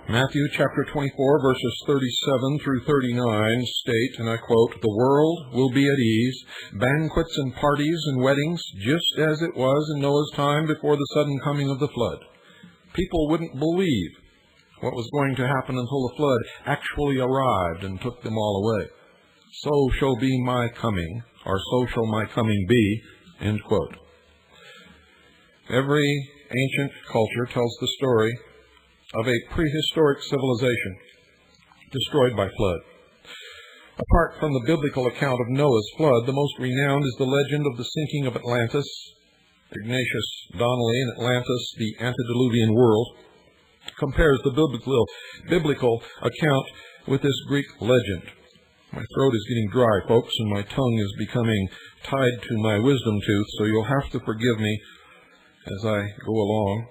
Matthew chapter 24, verses 37 through 39 state, and I quote, "The world will be at ease, banquets and parties and weddings, just as it was in Noah's time before the sudden coming of the flood." People wouldn't believe what was going to happen until the flood actually arrived and took them all away. "So shall be my coming," or "so shall my coming be," end quote. Every ancient culture tells the story of a prehistoric civilization destroyed by flood. Apart from the biblical account of Noah's flood, the most renowned is the legend of the sinking of Atlantis. Ignatius Donnelly in Atlantis, the Antediluvian World, compares the biblical account with this Greek legend. My throat is getting dry, folks, and my tongue is becoming tied to my wisdom tooth, so you'll have to forgive me as I go along.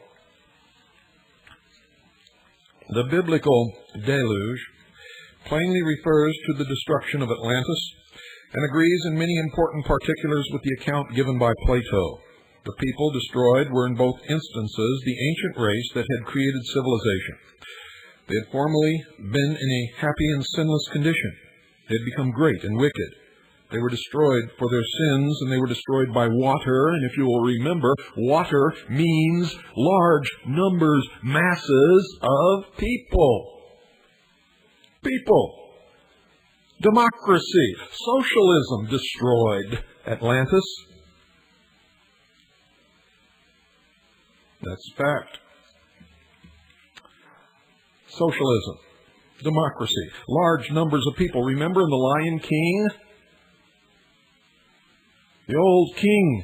The biblical deluge plainly refers to the destruction of Atlantis and agrees in many important particulars with the account given by Plato. The people destroyed were in both instances the ancient race that had created civilization. They had formerly been in a happy and sinless condition. They had become great and wicked. They were destroyed for their sins, and they were destroyed by water. And if you will remember, water means large numbers, masses of people. People. Democracy. Socialism destroyed Atlantis. That's a fact. Socialism. Democracy. Large numbers of people. Remember in The Lion King? The old king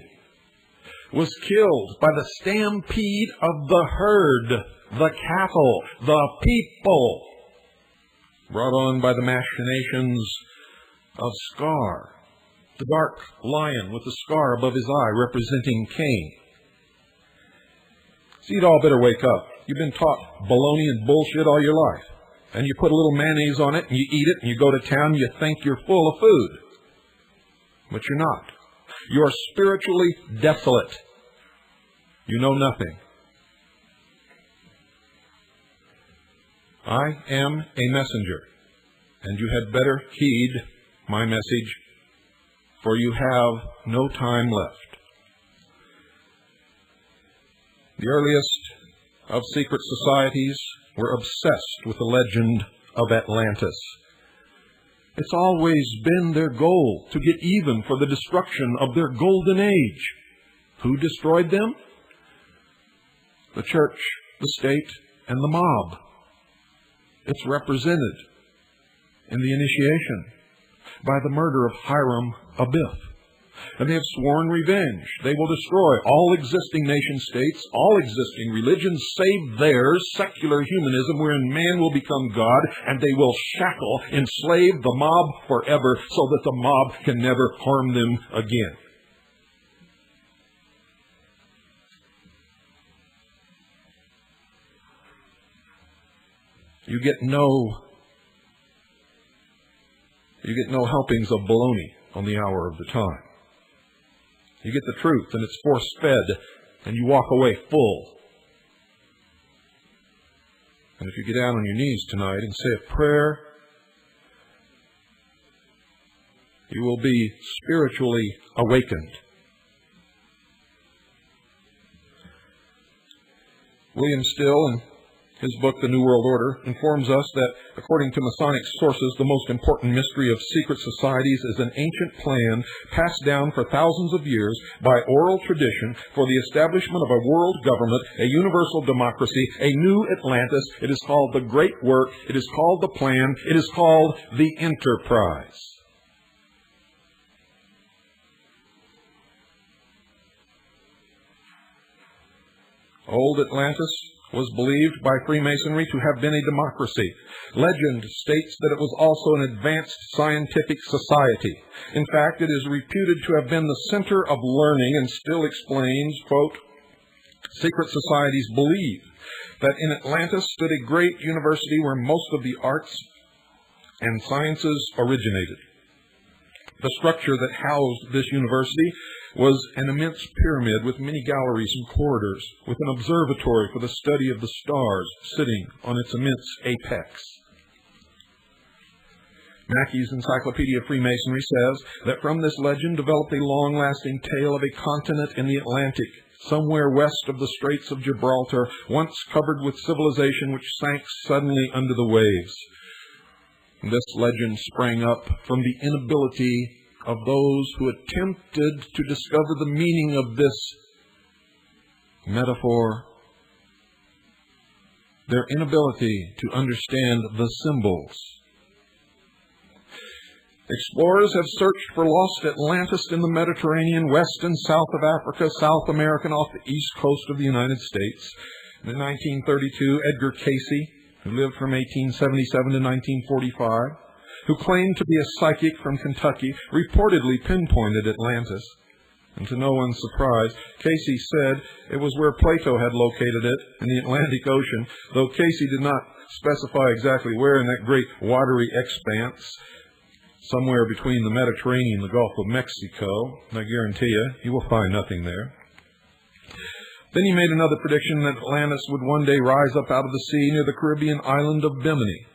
was killed by the stampede of the herd, the cattle, the people, brought on by the machinations of Scar, the dark lion with the scar above his eye representing Cain. See, you'd all better wake up. You've been taught baloney and bullshit all your life. And you put a little mayonnaise on it, and you eat it, and you go to town, and you think you're full of food. But you're not. You're spiritually desolate. You know nothing. I am a messenger, and you had better heed my message, for you have no time left. The earliest of secret societies were obsessed with the legend of Atlantis. It's always been their goal to get even for the destruction of their golden age. Who destroyed them? The church, the state, and the mob. It's represented in the initiation by the murder of Hiram Abiff. And they have sworn revenge. They will destroy all existing nation-states, all existing religions, save theirs, secular humanism, wherein man will become God, and they will shackle, enslave the mob forever, so that the mob can never harm them again. You get no helpings of baloney on the hour of the time. You get the truth, and it's force-fed, and you walk away full. And if you get down on your knees tonight and say a prayer, you will be spiritually awakened. William Still, in his book, The New World Order, informs us that, according to Masonic sources, the most important mystery of secret societies is an ancient plan passed down for thousands of years by oral tradition for the establishment of a world government, a universal democracy, a new Atlantis. It is called the Great Work. It is called the Plan. It is called the Enterprise. Old Atlantis was believed by Freemasonry to have been a democracy. Legend states that it was also an advanced scientific society. In fact, it is reputed to have been the center of learning, and Still explains, quote, "Secret societies believe that in Atlantis stood a great university where most of the arts and sciences originated. The structure that housed this university was an immense pyramid with many galleries and corridors, with an observatory for the study of the stars sitting on its immense apex. Mackey's Encyclopedia of Freemasonry says that from this legend developed a long-lasting tale of a continent in the Atlantic, somewhere west of the Straits of Gibraltar, once covered with civilization which sank suddenly under the waves. This legend sprang up from the inability of those who attempted to discover the meaning of this metaphor, their inability to understand the symbols. Explorers have searched for lost Atlantis in the Mediterranean, west and south of Africa, South America, and off the east coast of the United States. In 1932, Edgar Cayce, who lived from 1877 to 1945, who claimed to be a psychic from Kentucky, reportedly pinpointed Atlantis. And to no one's surprise, Cayce said it was where Plato had located it, in the Atlantic Ocean, though Cayce did not specify exactly where in that great watery expanse, somewhere between the Mediterranean and the Gulf of Mexico. I guarantee you will find nothing there. Then he made another prediction that Atlantis would one day rise up out of the sea near the Caribbean island of Bimini.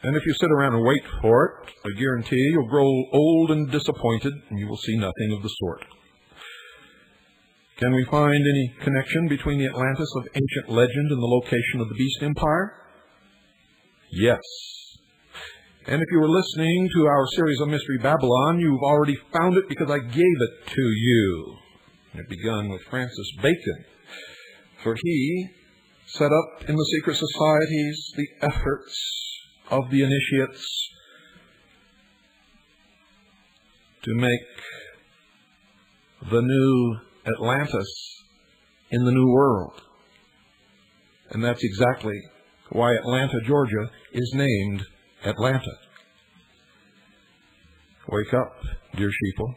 And if you sit around and wait for it, I guarantee you'll grow old and disappointed, and you will see nothing of the sort. Can we find any connection between the Atlantis of ancient legend and the location of the Beast Empire? Yes. And if you were listening to our series on Mystery Babylon, you've already found it because I gave it to you. It began with Francis Bacon, for he set up in the secret societies the efforts of the initiates to make the new Atlantis in the New World. And that's exactly why Atlanta, Georgia is named Atlanta. Wake up, dear sheeple.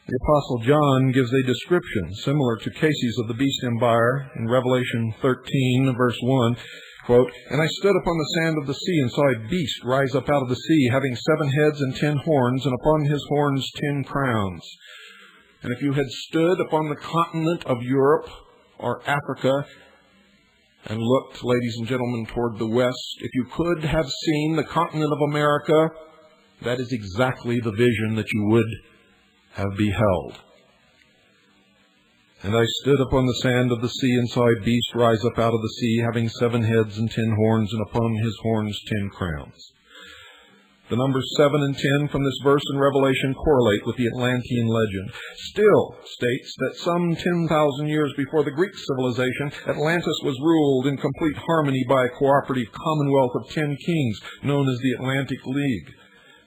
The Apostle John gives a description similar to Cayce's of the Beast Empire in Revelation 13, verse 1. Quote, "And I stood upon the sand of the sea and saw a beast rise up out of the sea, having 7 heads and 10 horns, and upon his horns 10 crowns. And if you had stood upon the continent of Europe or Africa and looked, ladies and gentlemen, toward the west, if you could have seen the continent of America, that is exactly the vision that you would have beheld. And I stood upon the sand of the sea and saw a beast rise up out of the sea, having 7 heads and 10 horns, and upon his horns 10 crowns. The numbers 7 and 10 from this verse in Revelation correlate with the Atlantean legend. Still states that some 10,000 years before the Greek civilization, Atlantis was ruled in complete harmony by a cooperative commonwealth of 10 kings known as the Atlantic League.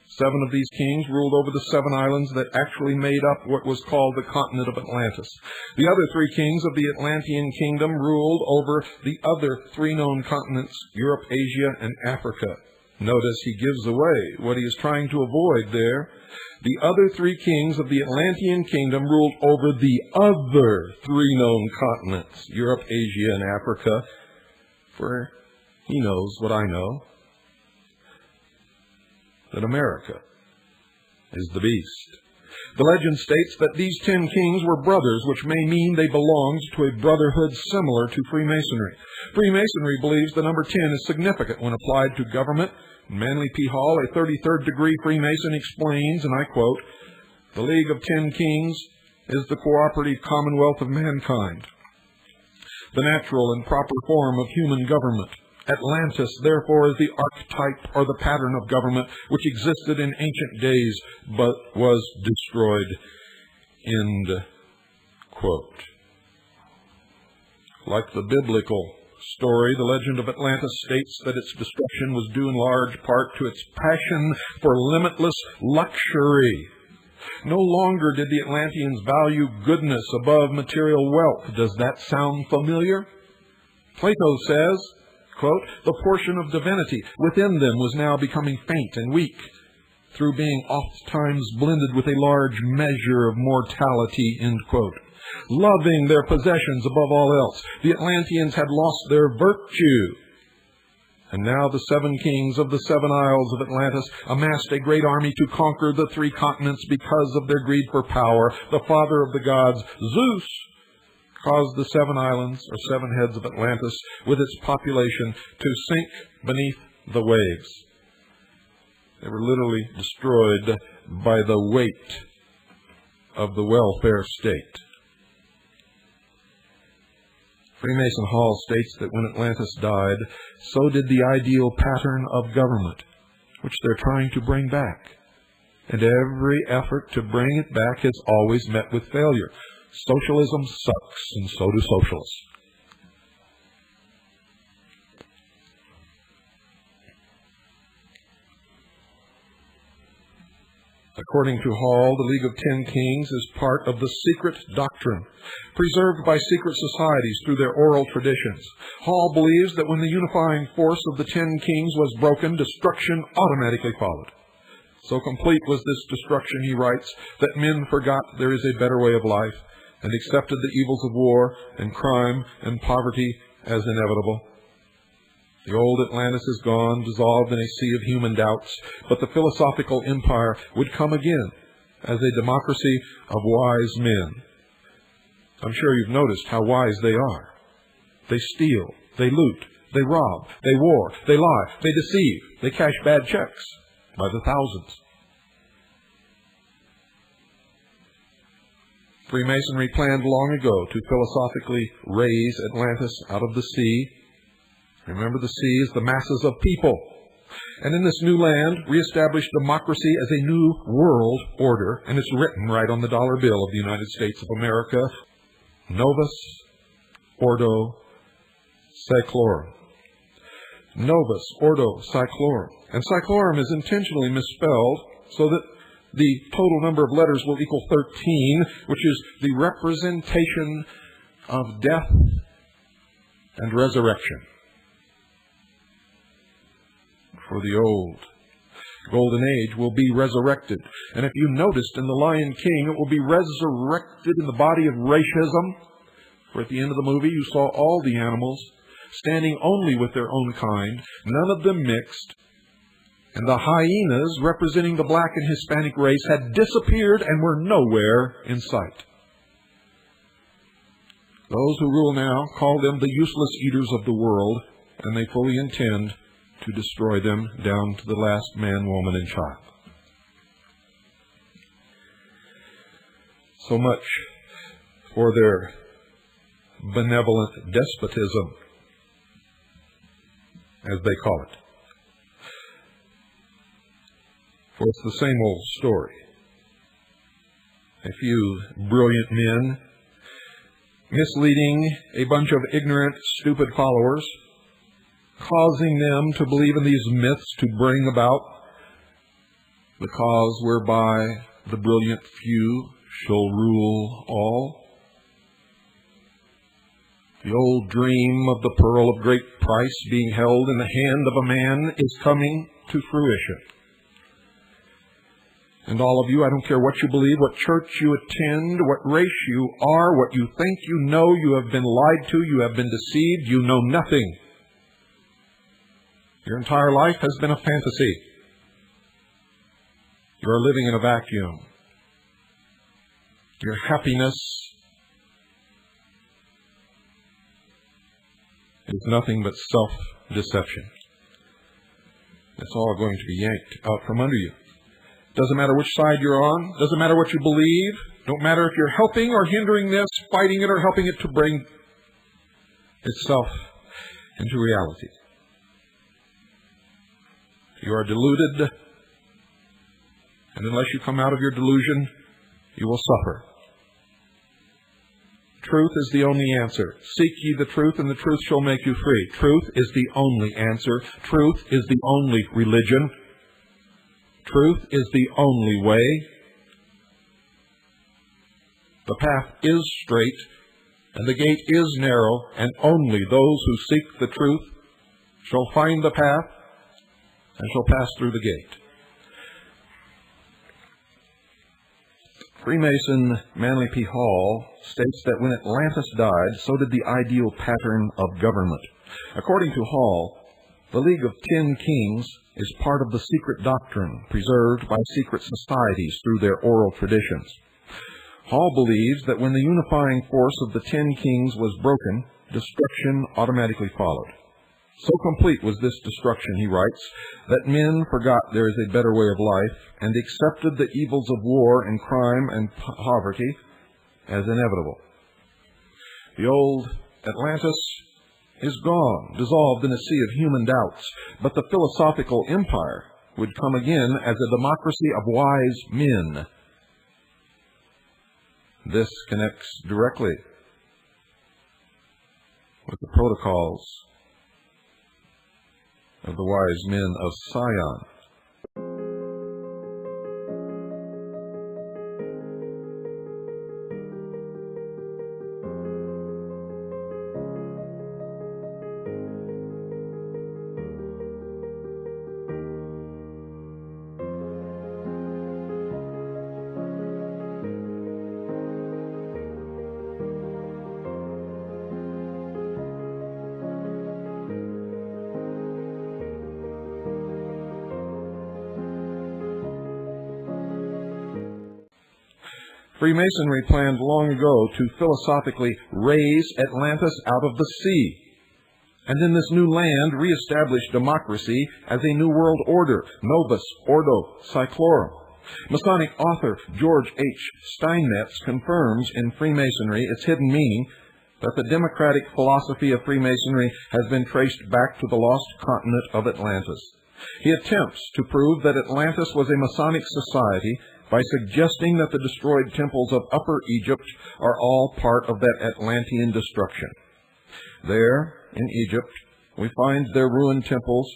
7 of these kings ruled over the 7 islands that actually made up what was called the continent of Atlantis. The other 3 kings of the Atlantean kingdom ruled over the other 3 known continents, Europe, Asia, and Africa. Notice he gives away what he is trying to avoid there. The other 3 kings of the Atlantean kingdom ruled over the other 3 known continents, Europe, Asia, and Africa. For he knows what I know, that America is the beast. The legend states that these 10 kings were brothers, which may mean they belonged to a brotherhood similar to Freemasonry. Freemasonry believes the number 10 is significant when applied to government. Manly P. Hall, a 33rd degree Freemason, explains, and I quote, "The League of 10 Kings is the cooperative commonwealth of mankind, the natural and proper form of human government. Atlantis, therefore, is the archetype or the pattern of government which existed in ancient days but was destroyed." End quote. Like the biblical story, the legend of Atlantis states that its destruction was due in large part to its passion for limitless luxury. No longer did the Atlanteans value goodness above material wealth. Does that sound familiar? Plato says, quote, "The portion of divinity within them was now becoming faint and weak, through being oft-times blended with a large measure of mortality," end quote. Loving their possessions above all else, the Atlanteans had lost their virtue. And now the 7 kings of the 7 isles of Atlantis amassed a great army to conquer the 3 continents because of their greed for power. The father of the gods, Zeus, caused the 7 islands, or 7 heads of Atlantis, with its population, to sink beneath the waves. They were literally destroyed by the weight of the welfare state. Freemason Hall states that when Atlantis died, so did the ideal pattern of government, which they're trying to bring back. And every effort to bring it back is always met with failure. Socialism sucks, and so do socialists. According to Hall, the League of 10 Kings is part of the secret doctrine, preserved by secret societies through their oral traditions. Hall believes that when the unifying force of the 10 kings was broken, destruction automatically followed. So complete was this destruction, he writes, that men forgot there is a better way of life and accepted the evils of war and crime and poverty as inevitable. The old Atlantis is gone, dissolved in a sea of human doubts, but the philosophical empire would come again as a democracy of wise men. I'm sure you've noticed how wise they are. They steal, they loot, they rob, they war, they lie, they deceive, they cash bad checks by the thousands. Freemasonry planned long ago to philosophically raise Atlantis out of the sea. Remember, the sea is the masses of people. And in this new land, reestablish democracy as a new world order. And it's written right on the dollar bill of the United States of America. Novus Ordo Seclorum. Novus Ordo Seclorum. And Seclorum is intentionally misspelled so that the total number of letters will equal 13, which is the representation of death and resurrection. For the old golden age will be resurrected. And if you noticed in The Lion King, it will be resurrected in the body of racism. For at the end of the movie, you saw all the animals standing only with their own kind, none of them mixed. And the hyenas, representing the black and Hispanic race, had disappeared and were nowhere in sight. Those who rule now call them the useless eaters of the world, and they fully intend to destroy them down to the last man, woman, and child. So much for their benevolent despotism, as they call it. For it's the same old story. A few brilliant men misleading a bunch of ignorant, stupid followers, causing them to believe in these myths to bring about the cause whereby the brilliant few shall rule all. The old dream of the pearl of great price being held in the hand of a man is coming to fruition. And all of you, I don't care what you believe, what church you attend, what race you are, what you think you know, you have been lied to, you have been deceived, you know nothing. Your entire life has been a fantasy. You are living in a vacuum. Your happiness is nothing but self-deception. It's all going to be yanked out from under you. Doesn't matter which side you're on. Doesn't matter what you believe. Don't matter if you're helping or hindering this, fighting it or helping it to bring itself into reality. You are deluded, and unless you come out of your delusion, you will suffer. Truth is the only answer. Seek ye the truth, and the truth shall make you free. Truth is the only answer. Truth is the only religion. Truth is the only way. The path is straight, and the gate is narrow, and only those who seek the truth shall find the path and shall pass through the gate. Freemason Manly P. Hall states that when Atlantis died, so did the ideal pattern of government. According to Hall, The League of 10 Kings is part of the secret doctrine preserved by secret societies through their oral traditions. Hall believes that when the unifying force of the 10 kings was broken, destruction automatically followed. So complete was this destruction, he writes, that men forgot there is a better way of life and accepted the evils of war and crime and poverty as inevitable. The old Atlantis is gone, dissolved in a sea of human doubts, but the philosophical empire would come again as a democracy of wise men. This connects directly with the protocols of the wise men of Sion. Freemasonry planned long ago to philosophically raise Atlantis out of the sea, and in this new land reestablish democracy as a new world order, Novus Ordo Seclorum. Masonic author George H. Steinmetz confirms in Freemasonry its hidden meaning that the democratic philosophy of Freemasonry has been traced back to the lost continent of Atlantis. He attempts to prove that Atlantis was a Masonic society by suggesting that the destroyed temples of Upper Egypt are all part of that Atlantean destruction. There, in Egypt, we find their ruined temples,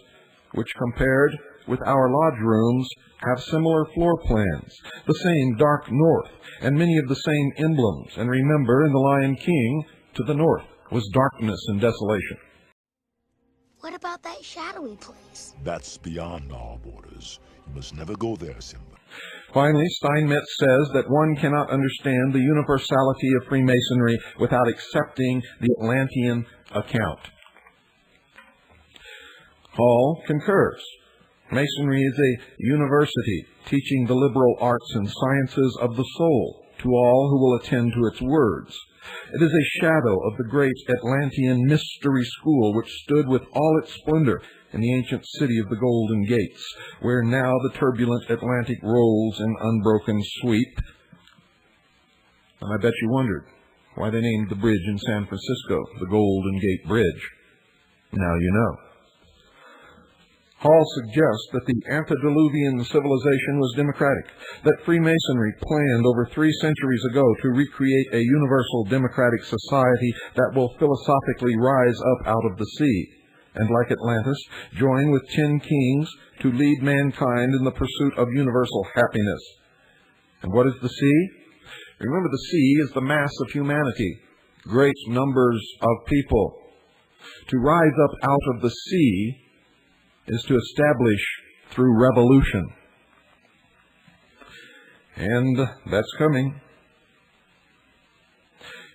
which compared with our lodge rooms have similar floor plans, the same dark north, and many of the same emblems. And remember, in the Lion King, to the north was darkness and desolation. What about that shadowy place? That's beyond our borders. You must never go there, Simba. Finally, Steinmetz says that one cannot understand the universality of Freemasonry without accepting the Atlantean account. Hall concurs. Masonry is a university teaching the liberal arts and sciences of the soul to all who will attend to its words. It is a shadow of the great Atlantean mystery school which stood with all its splendor in the ancient city of the Golden Gates, where now the turbulent Atlantic rolls in unbroken sweep. And I bet you wondered why they named the bridge in San Francisco the Golden Gate Bridge. Now you know. Hall suggests that the antediluvian civilization was democratic, that Freemasonry planned over 3 centuries ago to recreate a universal democratic society that will philosophically rise up out of the sea, and like Atlantis, join with 10 kings to lead mankind in the pursuit of universal happiness. And what is the sea? Remember, the sea is the mass of humanity, great numbers of people. To rise up out of the sea is to establish through revolution. And that's coming.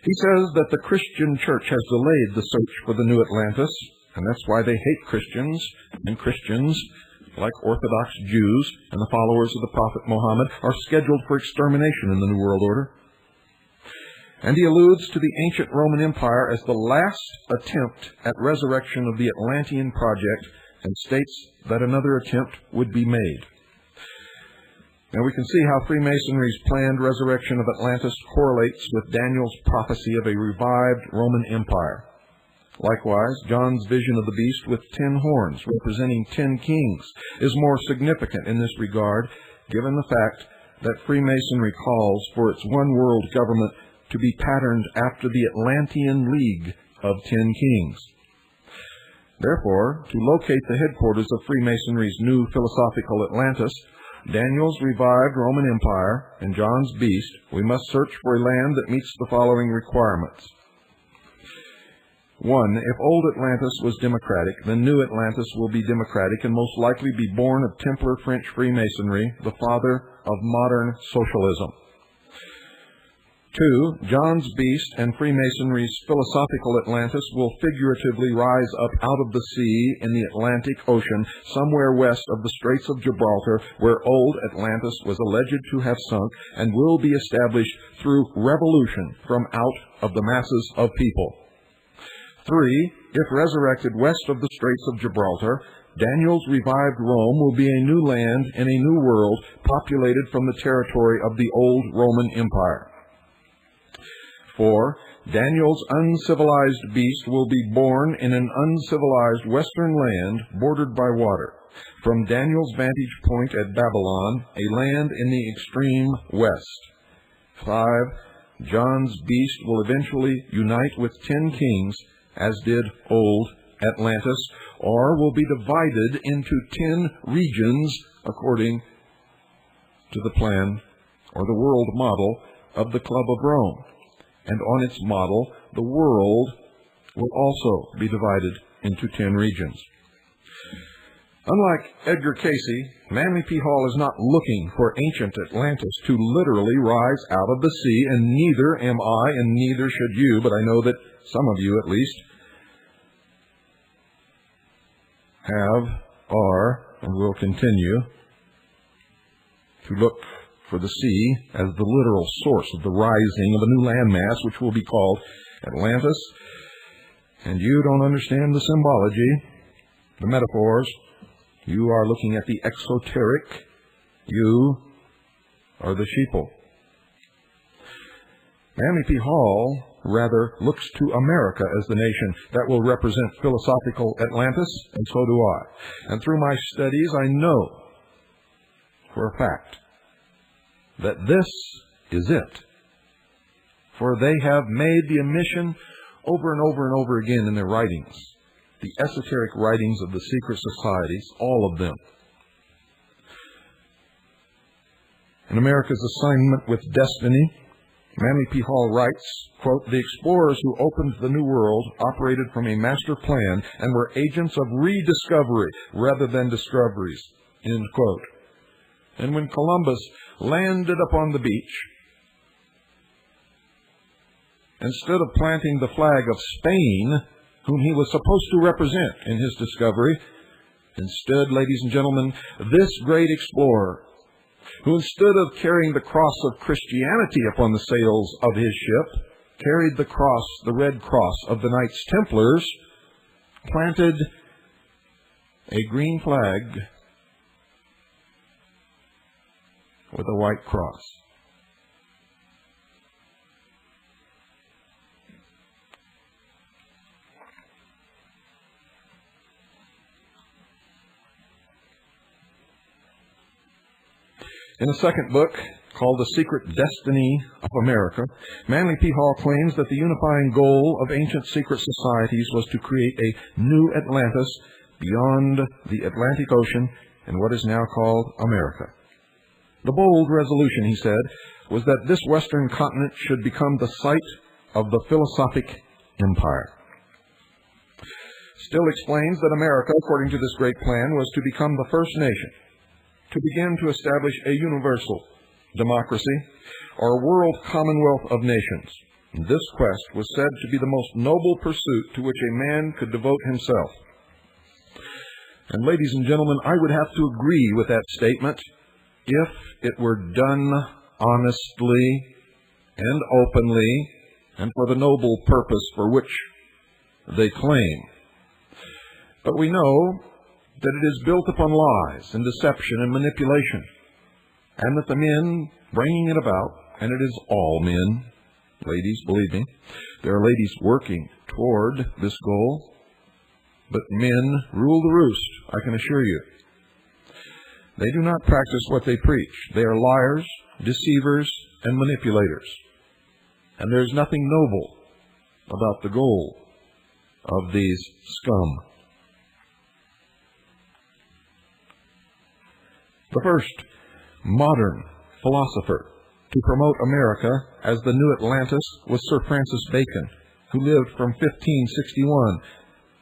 He says that the Christian church has delayed the search for the new Atlantis, and that's why they hate Christians, and Christians, like Orthodox Jews and the followers of the Prophet Muhammad, are scheduled for extermination in the New World Order. And he alludes to the ancient Roman Empire as the last attempt at resurrection of the Atlantean project, and states that another attempt would be made. Now we can see how Freemasonry's planned resurrection of Atlantis correlates with Daniel's prophecy of a revived Roman Empire. Likewise, John's vision of the beast with 10 horns, representing 10 kings, is more significant in this regard, given the fact that Freemasonry calls for its one-world government to be patterned after the Atlantean League of 10 Kings. Therefore, to locate the headquarters of Freemasonry's new philosophical Atlantis, Daniel's revived Roman Empire, and John's beast, we must search for a land that meets the following requirements. 1. If old Atlantis was democratic, then new Atlantis will be democratic and most likely be born of Templar French Freemasonry, the father of modern socialism. 2. John's beast and Freemasonry's philosophical Atlantis will figuratively rise up out of the sea in the Atlantic Ocean, somewhere west of the Straits of Gibraltar, where old Atlantis was alleged to have sunk, and will be established through revolution from out of the masses of people. 3. If resurrected west of the Straits of Gibraltar, Daniel's revived Rome will be a new land in a new world, populated from the territory of the old Roman Empire. 4. Daniel's uncivilized beast will be born in an uncivilized western land bordered by water. From Daniel's vantage point at Babylon, a land in the extreme west. 5. John's beast will eventually unite with 10 kings, as did old Atlantis, or will be divided into 10 regions according to the plan or the world model of the Club of Rome. And on its model, the world will also be divided into 10 regions. Unlike Edgar Cayce, Manly P. Hall is not looking for ancient Atlantis to literally rise out of the sea, and neither am I, and neither should you, but I know that some of you at least have, are, and will continue to look for the sea as the literal source of the rising of a new landmass, which will be called Atlantis. And you don't understand the symbology, the metaphors. You are looking at the exoteric. You are the sheeple. Manly P. Hall rather looks to America as the nation that will represent philosophical Atlantis, and so do I. And through my studies, I know for a fact that this is it. For they have made the admission over and over and over again in their writings, the esoteric writings of the secret societies, all of them. In America's Assignment with Destiny, Manly P. Hall writes, quote, "The explorers who opened the New World operated from a master plan and were agents of rediscovery rather than discoveries," end quote. And when Columbus landed upon the beach, instead of planting the flag of Spain, whom he was supposed to represent in his discovery, instead, ladies and gentlemen, this great explorer, who instead of carrying the cross of Christianity upon the sails of his ship, carried the cross, the red cross of the Knights Templars, planted a green flag with a white cross. In a second book, called The Secret Destiny of America, Manly P. Hall claims that the unifying goal of ancient secret societies was to create a new Atlantis beyond the Atlantic Ocean in what is now called America. The bold resolution, he said, was that this western continent should become the site of the philosophic empire. Still explains that America, according to this great plan, was to become the first nation to begin to establish a universal democracy or world commonwealth of nations. This quest was said to be the most noble pursuit to which a man could devote himself. And ladies and gentlemen, I would have to agree with that statement if it were done honestly and openly and for the noble purpose for which they claim. But we know that it is built upon lies and deception and manipulation, and that the men bringing it about, and it is all men, ladies, believe me, there are ladies working toward this goal, but men rule the roost, I can assure you. They do not practice what they preach. They are liars, deceivers, and manipulators. And there is nothing noble about the goal of these scum. The first modern philosopher to promote America as the new Atlantis was Sir Francis Bacon, who lived from 1561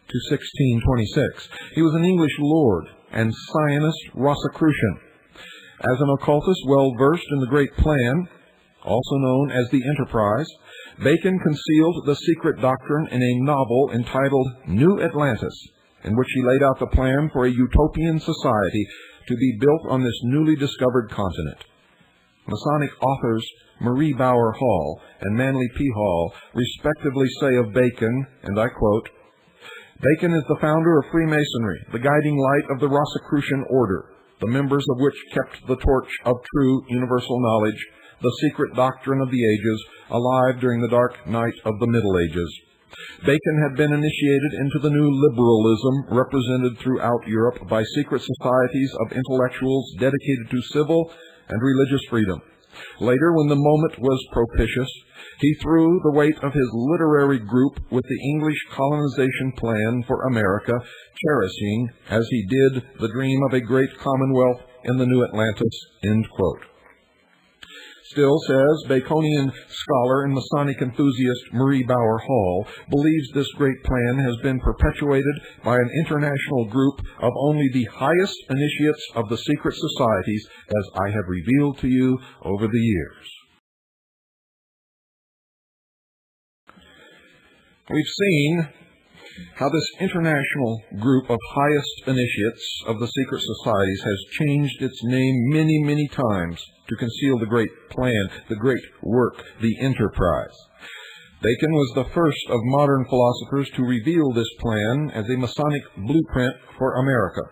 to 1626. He was an English lord and Zionist Rosicrucian. As an occultist well versed in the great plan, also known as the Enterprise, Bacon concealed the secret doctrine in a novel entitled New Atlantis, in which he laid out the plan for a utopian society to be built on this newly discovered continent. Masonic authors Marie Bauer Hall and Manly P. Hall respectively say of Bacon, and I quote, "Bacon is the founder of Freemasonry, the guiding light of the Rosicrucian order, the members of which kept the torch of true universal knowledge, the secret doctrine of the ages, alive during the dark night of the Middle Ages. Bacon had been initiated into the new liberalism represented throughout Europe by secret societies of intellectuals dedicated to civil and religious freedom. Later, when the moment was propitious, he threw the weight of his literary group with the English colonization plan for America, cherishing, as he did, the dream of a great commonwealth in the New Atlantis." End quote. Still, says Baconian scholar and Masonic enthusiast Marie Bauer Hall, believes this great plan has been perpetuated by an international group of only the highest initiates of the secret societies, as I have revealed to you over the years. We've seen how this international group of highest initiates of the secret societies has changed its name many, many times to conceal the great plan, the great work, the enterprise. Bacon was the first of modern philosophers to reveal this plan as a Masonic blueprint for America.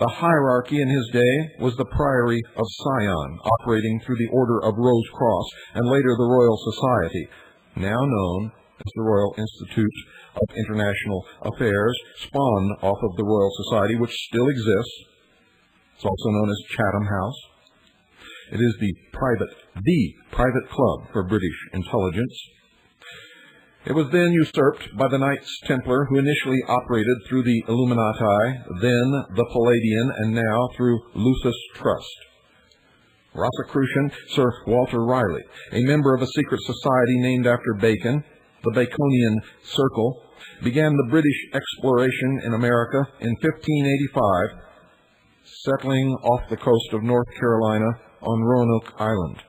The hierarchy in his day was the Priory of Sion, operating through the Order of Rose Cross, and later the Royal Society, now known as the Royal Institute of International Affairs, spawned off of the Royal Society, which still exists. It's also known as Chatham House. It is the private club for British intelligence. It was then usurped by the Knights Templar, who initially operated through the Illuminati, then the Palladian, and now through Lucis Trust. Rosicrucian Sir Walter Raleigh, a member of a secret society named after Bacon, the Baconian Circle, began the British exploration in America in 1585, settling off the coast of North Carolina on Roanoke Island.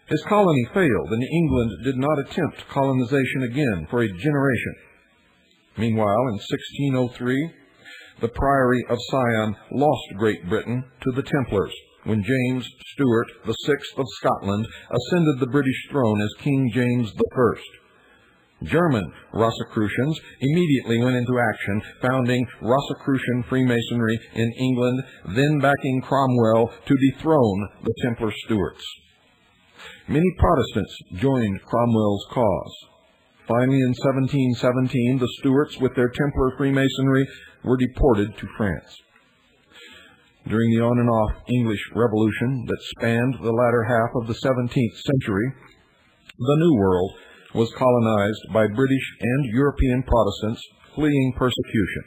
His colony failed, and England did not attempt colonization again for a generation. Meanwhile, in 1603, the Priory of Sion lost Great Britain to the Templars when James Stuart VI of Scotland ascended the British throne as King James I. German Rosicrucians immediately went into action, founding Rosicrucian Freemasonry in England, then backing Cromwell to dethrone the Templar Stuarts. Many Protestants joined Cromwell's cause. Finally, in 1717, the Stuarts, with their Templar Freemasonry, were deported to France. During the on-and-off English Revolution that spanned the latter half of the 17th century, the New World was colonized by British and European Protestants fleeing persecution.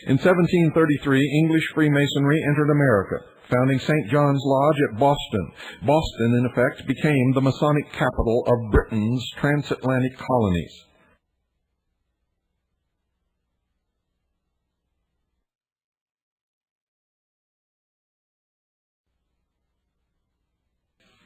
In 1733, English Freemasonry entered America, founding St. John's Lodge at Boston. Boston, in effect, became the Masonic capital of Britain's transatlantic colonies.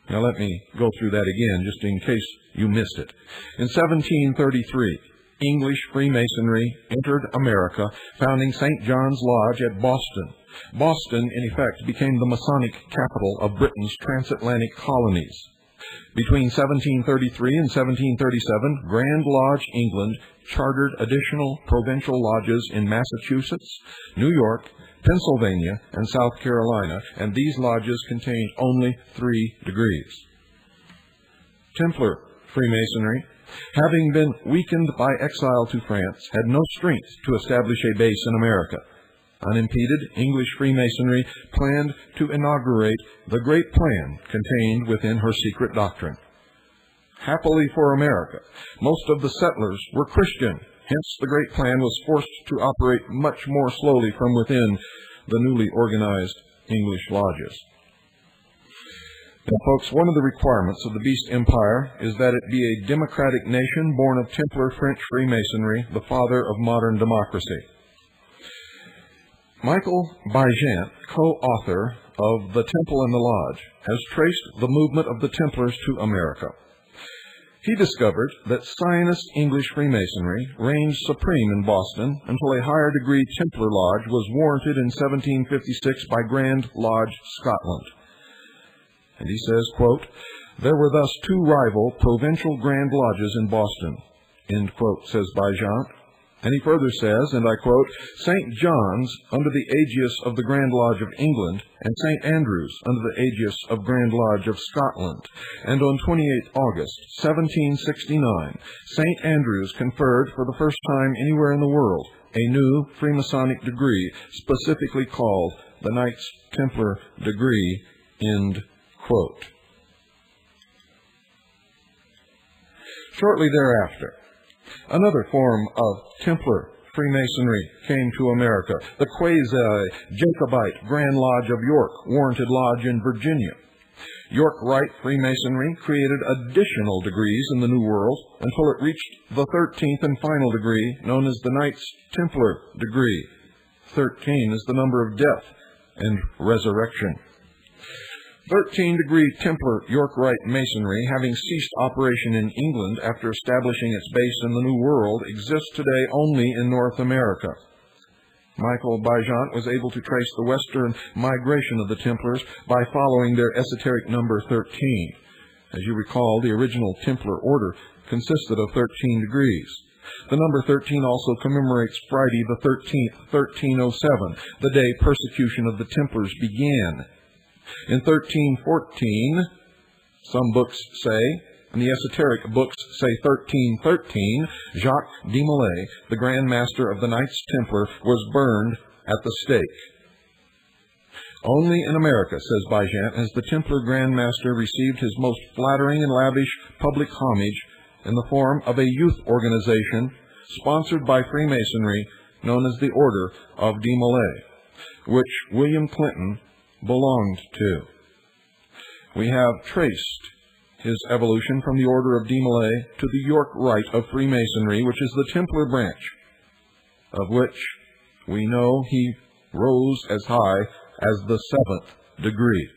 Now let me go through that again, just in case you missed it. In 1733, English Freemasonry entered America, founding St. John's Lodge at Boston. Boston, in effect, became the Masonic capital of Britain's transatlantic colonies. Between 1733 and 1737, Grand Lodge England chartered additional provincial lodges in Massachusetts, New York, Pennsylvania, and South Carolina, and these lodges contained only 3 degrees. Templar Freemasonry, having been weakened by exile to France, had no strength to establish a base in America. Unimpeded, English Freemasonry planned to inaugurate the great plan contained within her secret doctrine. Happily for America, most of the settlers were Christian. Hence, the great plan was forced to operate much more slowly from within the newly organized English lodges. Now, folks, one of the requirements of the Beast Empire is that it be a democratic nation born of Templar French Freemasonry, the father of modern democracy. Michael Baigent, co-author of the Temple and the Lodge, has traced the movement of the Templars to America. He discovered that Zionist English Freemasonry reigned supreme in Boston until a higher degree Templar Lodge was warranted in 1756 by Grand Lodge, Scotland. And he says, quote, "There were thus two rival provincial Grand Lodges in Boston," end quote, says Baigent. And he further says, and I quote, "St. John's under the aegis of the Grand Lodge of England, and St. Andrew's under the aegis of Grand Lodge of Scotland. And on 28 August, 1769, St. Andrew's conferred for the first time anywhere in the world a new Freemasonic degree, specifically called the Knights Templar degree," end quote. Shortly thereafter, another form of Templar Freemasonry came to America, the quasi-Jacobite Grand Lodge of York, Warranted Lodge in Virginia. York Rite Freemasonry created additional degrees in the New World until it reached the 13th and final degree, known as the Knights Templar degree. 13 is the number of death and resurrection. 13-degree Templar York Rite Masonry, having ceased operation in England after establishing its base in the New World, exists today only in North America. Michael Baigent was able to trace the western migration of the Templars by following their esoteric number 13. As you recall, the original Templar order consisted of 13 degrees. The number 13 also commemorates Friday the 13th, 1307, the day persecution of the Templars began. In 1314, some books say, and the esoteric books say 1313, Jacques de Molay, the Grand Master of the Knights Templar, was burned at the stake. Only in America, says Baigent, has the Templar Grand Master received his most flattering and lavish public homage in the form of a youth organization sponsored by Freemasonry known as the Order of de Molay, which William Clinton belonged to. We have traced his evolution from the Order of de Molay to the York Rite of Freemasonry, which is the Templar branch, of which we know he rose as high as the 7th degree.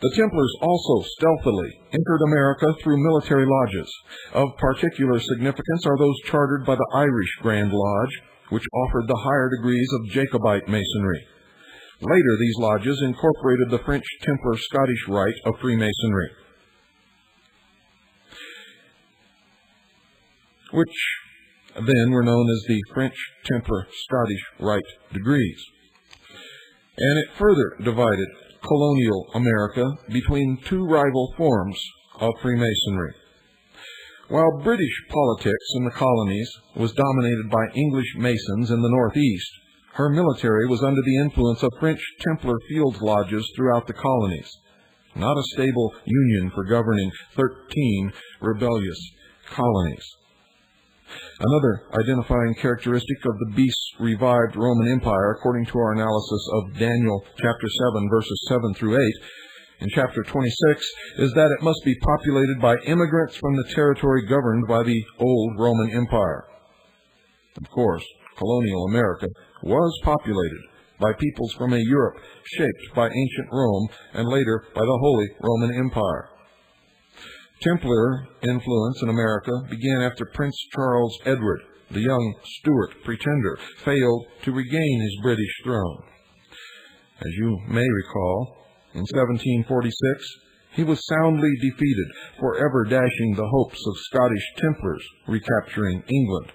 The Templars also stealthily entered America through military lodges. Of particular significance are those chartered by the Irish Grand Lodge, which offered the higher degrees of Jacobite Masonry. Later, these lodges incorporated the French Templar Scottish Rite of Freemasonry, which then were known as the French Templar Scottish Rite degrees. And it further divided colonial America between two rival forms of Freemasonry. While British politics in the colonies was dominated by English Masons in the Northeast, her military was under the influence of French Templar field lodges throughout the colonies, not a stable union for governing 13 rebellious colonies. Another identifying characteristic of the beast's revived Roman Empire, according to our analysis of Daniel chapter 7, verses 7 through 8, in chapter 26, is that it must be populated by immigrants from the territory governed by the old Roman Empire. Of course, colonial America was populated by peoples from a Europe shaped by ancient Rome and later by the Holy Roman Empire. Templar influence in America began after Prince Charles Edward, the young Stuart pretender, failed to regain his British throne. As you may recall, in 1746, he was soundly defeated, forever dashing the hopes of Scottish Templars recapturing England.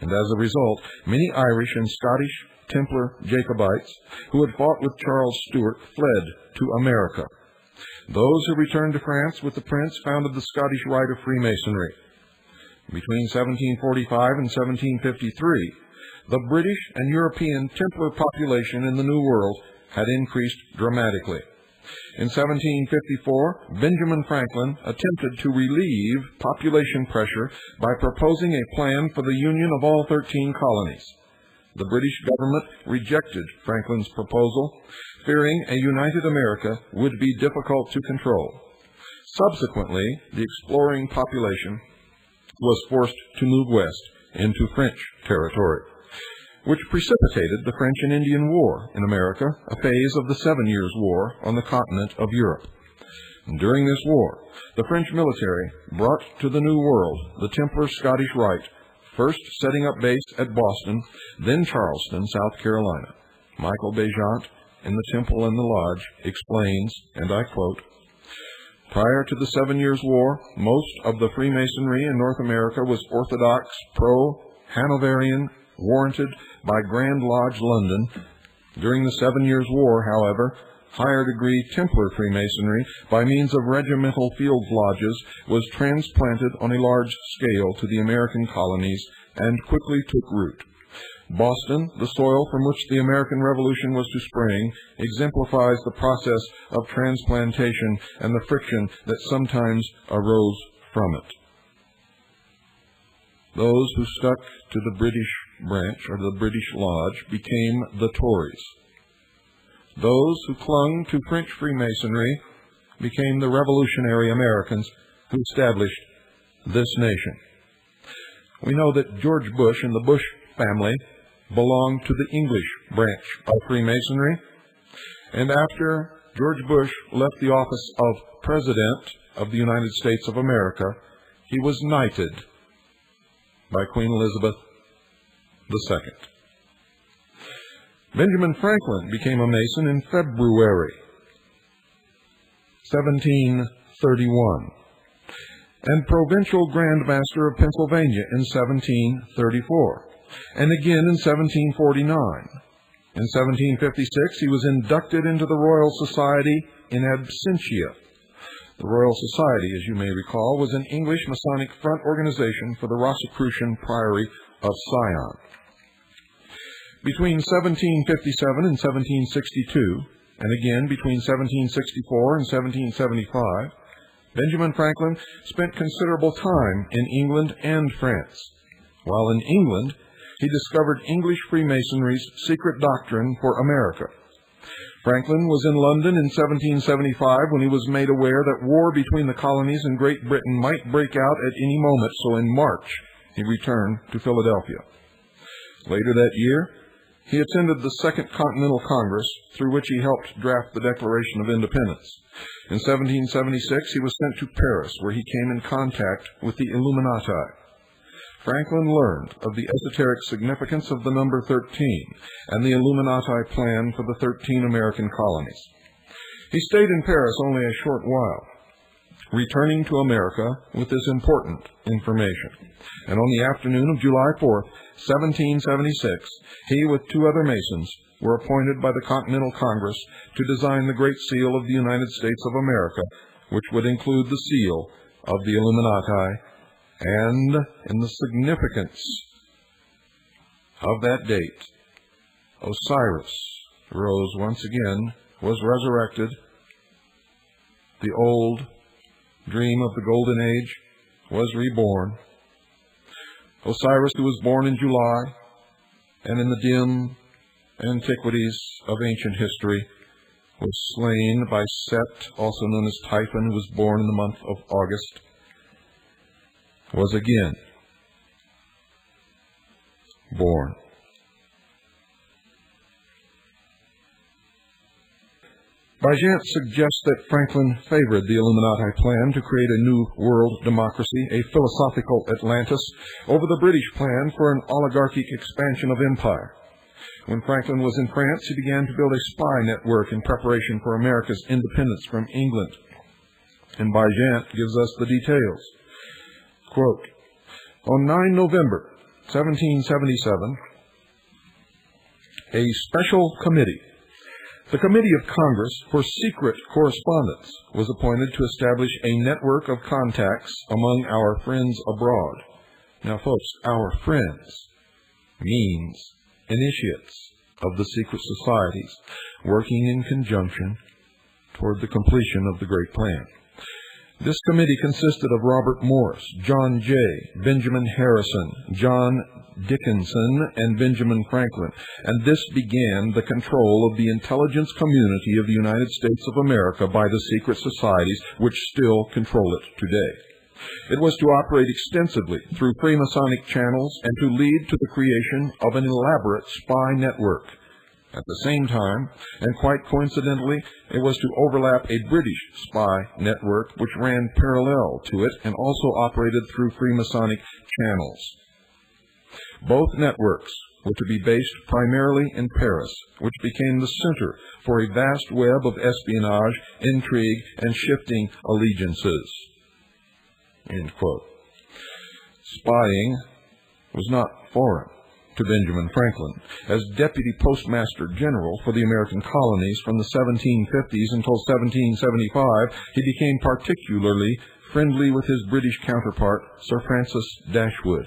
And as a result, many Irish and Scottish Templar Jacobites who had fought with Charles Stuart fled to America. Those who returned to France with the prince founded the Scottish Rite of Freemasonry. Between 1745 and 1753, the British and European Templar population in the New World had increased dramatically. In 1754, Benjamin Franklin attempted to relieve population pressure by proposing a plan for the union of all 13 colonies. The British government rejected Franklin's proposal, fearing a united America would be difficult to control. Subsequently, the exploring population was forced to move west into French territory, which precipitated the French and Indian War in America, a phase of the 7 Years' War on the continent of Europe. During this war, the French military brought to the New World the Templar Scottish Rite, first setting up base at Boston, then Charleston, South Carolina. Michael Bejant, in The Temple and the Lodge, explains, and I quote, "Prior to the 7 Years' War, most of the Freemasonry in North America was orthodox, pro-Hanoverian, warranted by Grand Lodge London. During the 7 Years' War, however, higher-degree Templar Freemasonry, by means of regimental field lodges, was transplanted on a large scale to the American colonies and quickly took root. Boston, the soil from which the American Revolution was to spring, exemplifies the process of transplantation and the friction that sometimes arose from it." Those who stuck to the British branch, or the British Lodge, became the Tories. Those who clung to French Freemasonry became the revolutionary Americans who established this nation. We know that George Bush and the Bush family belonged to the English branch of Freemasonry, and after George Bush left the office of President of the United States of America, he was knighted by Queen Elizabeth II. Benjamin Franklin became a Mason in February 1731 and Provincial Grand Master of Pennsylvania in 1734, and again in 1749. In 1756, he was inducted into the Royal Society in absentia. The Royal Society, as you may recall, was an English Masonic front organization for the Rosicrucian Priory of Sion. Between 1757 and 1762, and again between 1764 and 1775, Benjamin Franklin spent considerable time in England and France. While in England, he discovered English Freemasonry's secret doctrine for America. Franklin was in London in 1775 when he was made aware that war between the colonies and Great Britain might break out at any moment, so in March he returned to Philadelphia. Later that year, he attended the Second Continental Congress, through which he helped draft the Declaration of Independence. In 1776, he was sent to Paris, where he came in contact with the Illuminati. Franklin learned of the esoteric significance of the number 13 and the Illuminati plan for the 13 American colonies. He stayed in Paris only a short while, returning to America with this important information. And on the afternoon of July 4th, 1776, he with 2 other Masons were appointed by the Continental Congress to design the Great Seal of the United States of America, which would include the seal of the Illuminati. And in the significance of that date, Osiris rose once again, was resurrected. The old dream of the Golden Age was reborn. Osiris, who was born in July, and in the dim antiquities of ancient history, was slain by Set, also known as Typhon, who was born in the month of August, was again born. Bajant suggests that Franklin favored the Illuminati plan to create a new world democracy, a philosophical Atlantis, over the British plan for an oligarchic expansion of empire. When Franklin was in France, he began to build a spy network in preparation for America's independence from England. And Bajant gives us the details. Quote, "On 9 November 1777, a special committee, the Committee of Congress for Secret Correspondence, was appointed to establish a network of contacts among our friends abroad. Now, folks, our friends means initiates of the secret societies working in conjunction toward the completion of the Great Plan. This committee consisted of Robert Morris, John Jay, Benjamin Harrison, John Dickinson, and Benjamin Franklin, and this began the control of the intelligence community of the United States of America by the secret societies which still control it today. It was to operate extensively through Freemasonic channels and to lead to the creation of an elaborate spy network. At the same time, and quite coincidentally, it was to overlap a British spy network which ran parallel to it and also operated through Freemasonic channels. Both networks were to be based primarily in Paris, which became the center for a vast web of espionage, intrigue, and shifting allegiances. End quote. Spying was not foreign to Benjamin Franklin. As Deputy Postmaster General for the American colonies from the 1750s until 1775, he became particularly friendly with his British counterpart, Sir Francis Dashwood,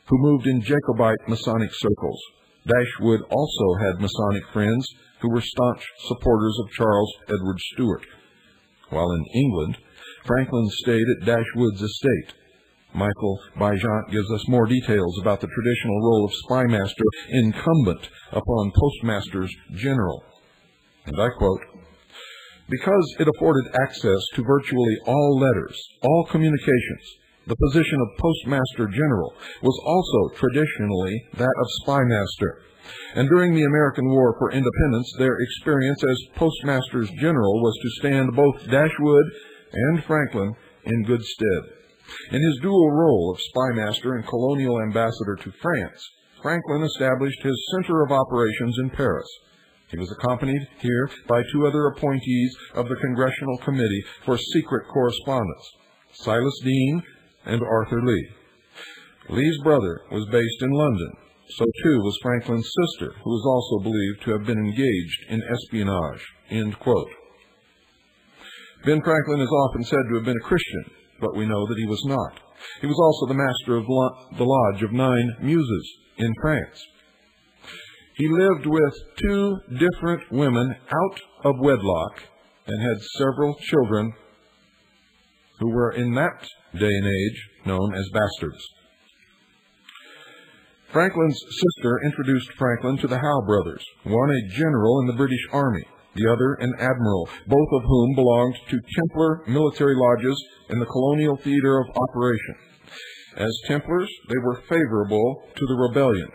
who moved in Jacobite Masonic circles. Dashwood also had Masonic friends who were staunch supporters of Charles Edward Stuart. While in England, Franklin stayed at Dashwood's estate. Michael Bajant gives us more details about the traditional role of spymaster incumbent upon postmasters general. And I quote, "Because it afforded access to virtually all letters, all communications, the position of postmaster general was also traditionally that of spymaster. And during the American War for Independence, their experience as postmasters general was to stand both Dashwood and Franklin in good stead. In his dual role of spymaster and colonial ambassador to France, Franklin established his center of operations in Paris. He was accompanied here by two other appointees of the Congressional Committee for Secret Correspondence, Silas Deane and Arthur Lee. Lee's brother was based in London. So too was Franklin's sister, who was also believed to have been engaged in espionage." End quote. Ben Franklin is often said to have been a Christian, but we know that he was not. He was also the master of the Lodge of 9 Muses in France. He lived with 2 different women out of wedlock and had several children who were in that day and age known as bastards. Franklin's sister introduced Franklin to the Howe brothers, one a general in the British Army, the other an admiral, both of whom belonged to Templar military lodges in the colonial theater of operation. As Templars, they were favorable to the rebellion,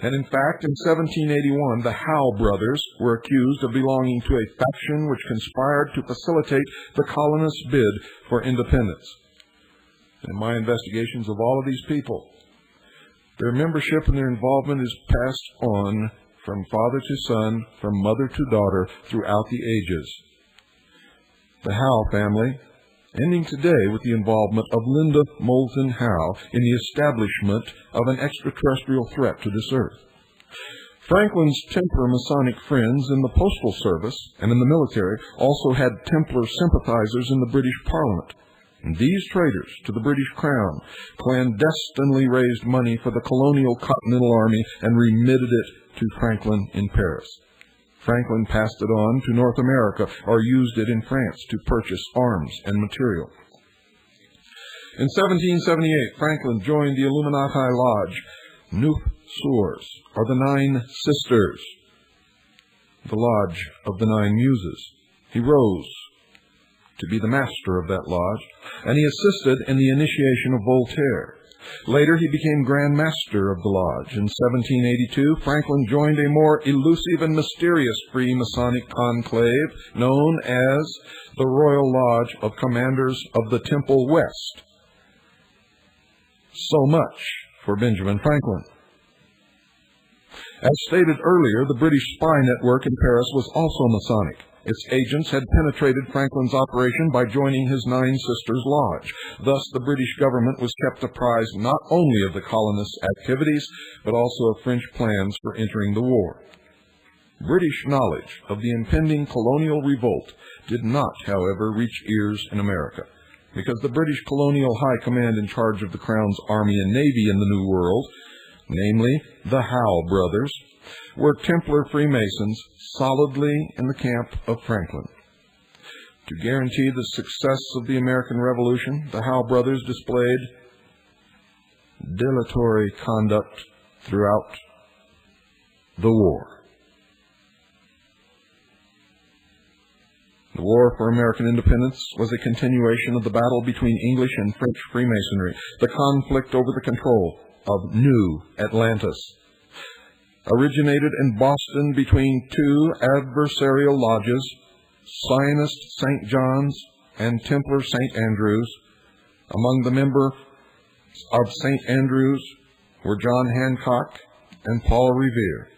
and in fact, in 1781, the Howe brothers were accused of belonging to a faction which conspired to facilitate the colonists' bid for independence. In my investigations of all of these people, their membership and their involvement is passed on from father to son, from mother to daughter, throughout the ages. The Howe family, ending today with the involvement of Linda Moulton Howe in the establishment of an extraterrestrial threat to this earth. Franklin's Templar Masonic friends in the Postal Service and in the military also had Templar sympathizers in the British Parliament. And these traitors to the British Crown clandestinely raised money for the colonial Continental Army and remitted it to Franklin in Paris. Franklin passed it on to North America or used it in France to purchase arms and material. In 1778, Franklin joined the Illuminati Lodge, Neuf Soeurs, or the 9 Sisters, the Lodge of the 9 Muses. He rose to be the master of that lodge, and he assisted in the initiation of Voltaire. Later, he became Grand Master of the Lodge. In 1782, Franklin joined a more elusive and mysterious Freemasonic conclave known as the Royal Lodge of Commanders of the Temple West. So much for Benjamin Franklin. As stated earlier, the British spy network in Paris was also Masonic. Its agents had penetrated Franklin's operation by joining his 9 Sisters Lodge. Thus, the British government was kept apprised not only of the colonists' activities, but also of French plans for entering the war. British knowledge of the impending colonial revolt did not, however, reach ears in America. because the British colonial high command in charge of the Crown's army and navy in the New World, namely the Howe brothers, were Templar Freemasons solidly in the camp of Franklin. To guarantee the success of the American Revolution, the Howe brothers displayed dilatory conduct throughout the war. The War for American Independence was a continuation of the battle between English and French Freemasonry, the conflict over the control of New Atlantis. Originated in Boston between two adversarial lodges, Zionist St. John's and Templar St. Andrews. Among the members of St. Andrews were John Hancock and Paul Revere.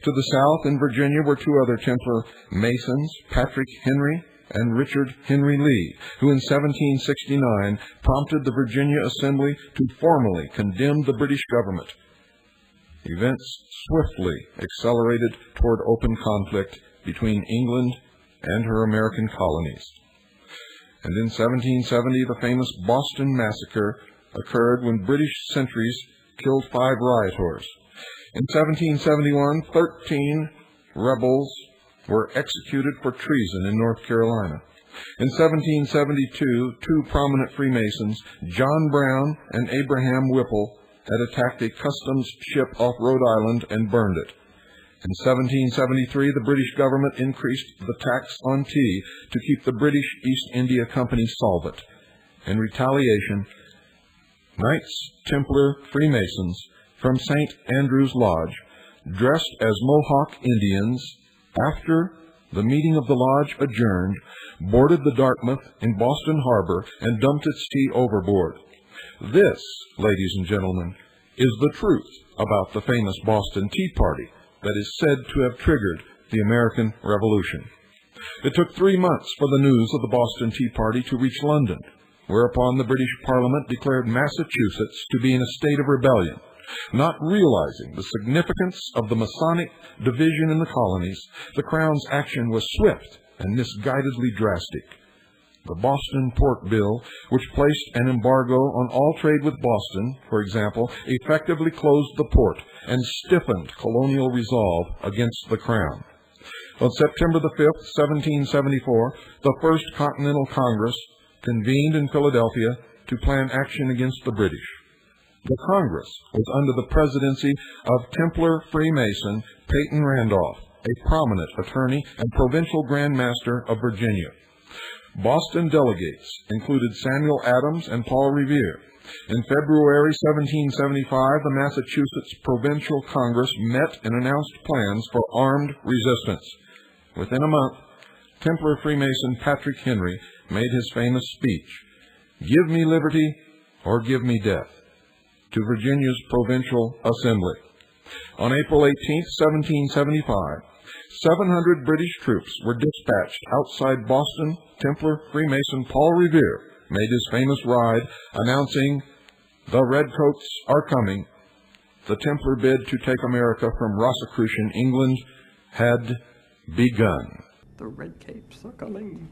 To the south in Virginia were two other Templar Masons, Patrick Henry and Richard Henry Lee, who in 1769 prompted the Virginia Assembly to formally condemn the British government. Events swiftly accelerated toward open conflict between England and her American colonies. And in 1770, the famous Boston Massacre occurred when British sentries killed 5 rioters. In 1771, 13 rebels were executed for treason in North Carolina. In 1772, 2 prominent Freemasons, John Brown and Abraham Whipple, had attacked a customs ship off Rhode Island and burned it. In 1773, the British government increased the tax on tea to keep the British East India Company solvent. In retaliation, Knights Templar Freemasons from St. Andrew's Lodge, dressed as Mohawk Indians, after the meeting of the lodge adjourned, boarded the Dartmouth in Boston Harbor and dumped its tea overboard. This, ladies and gentlemen, is the truth about the famous Boston Tea Party that is said to have triggered the American Revolution. It took 3 months for the news of the Boston Tea Party to reach London, whereupon the British Parliament declared Massachusetts to be in a state of rebellion. Not realizing the significance of the Masonic division in the colonies, the Crown's action was swift and misguidedly drastic. The Boston Port Bill, which placed an embargo on all trade with Boston, for example, effectively closed the port and stiffened colonial resolve against the Crown. On September the 5th, 1774, the First Continental Congress convened in Philadelphia to plan action against the British. The Congress was under the presidency of Templar Freemason Peyton Randolph, a prominent attorney and provincial Grand Master of Virginia. Boston delegates included Samuel Adams and Paul Revere. In February 1775, the Massachusetts Provincial Congress met and announced plans for armed resistance. Within a month, Templar Freemason Patrick Henry made his famous speech, "Give me liberty or give me death," to Virginia's Provincial Assembly. On April 18, 1775, 700 British troops were dispatched outside Boston. Templar Freemason Paul Revere made his famous ride announcing, "The Redcoats are coming." The Templar bid to take America from Rosicrucian England had begun. The Red Capes are coming.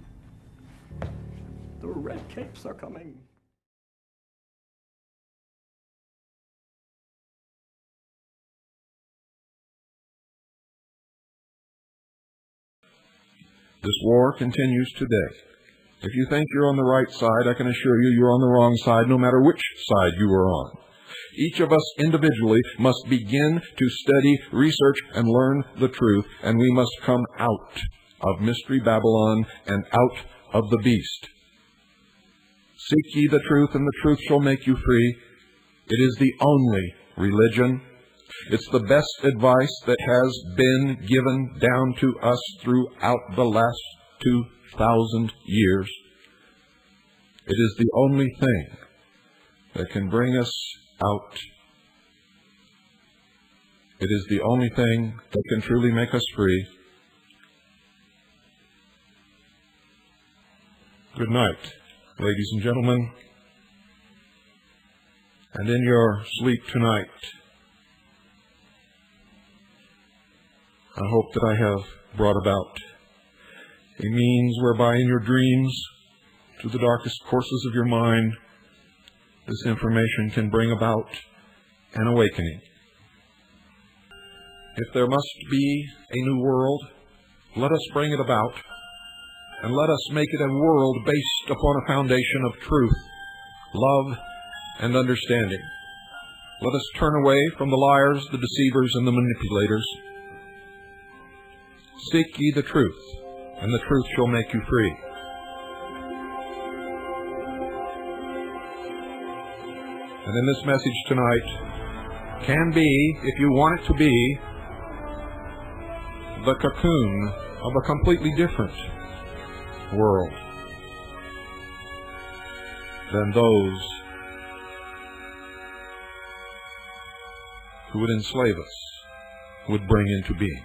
The Red Capes are coming. This war continues today. If you think you're on the right side, I can assure you you're on the wrong side, no matter which side you are on. Each of us individually must begin to study, research, and learn the truth, and we must come out of Mystery Babylon and out of the beast. Seek ye the truth, and the truth shall make you free. It is the only religion. It's the best advice that has been given down to us throughout the last 2,000 years. It is the only thing that can bring us out. It is the only thing that can truly make us free. Good night, ladies and gentlemen. And in your sleep tonight, I hope that I have brought about a means whereby in your dreams to the darkest courses of your mind, this information can bring about an awakening. If there must be a new world, let us bring it about, and let us make it a world based upon a foundation of truth, love, and understanding. Let us turn away from the liars, the deceivers, and the manipulators. Seek ye the truth, and the truth shall make you free. And in this message tonight can be, if you want it to be, the cocoon of a completely different world than those who would enslave us would bring into being.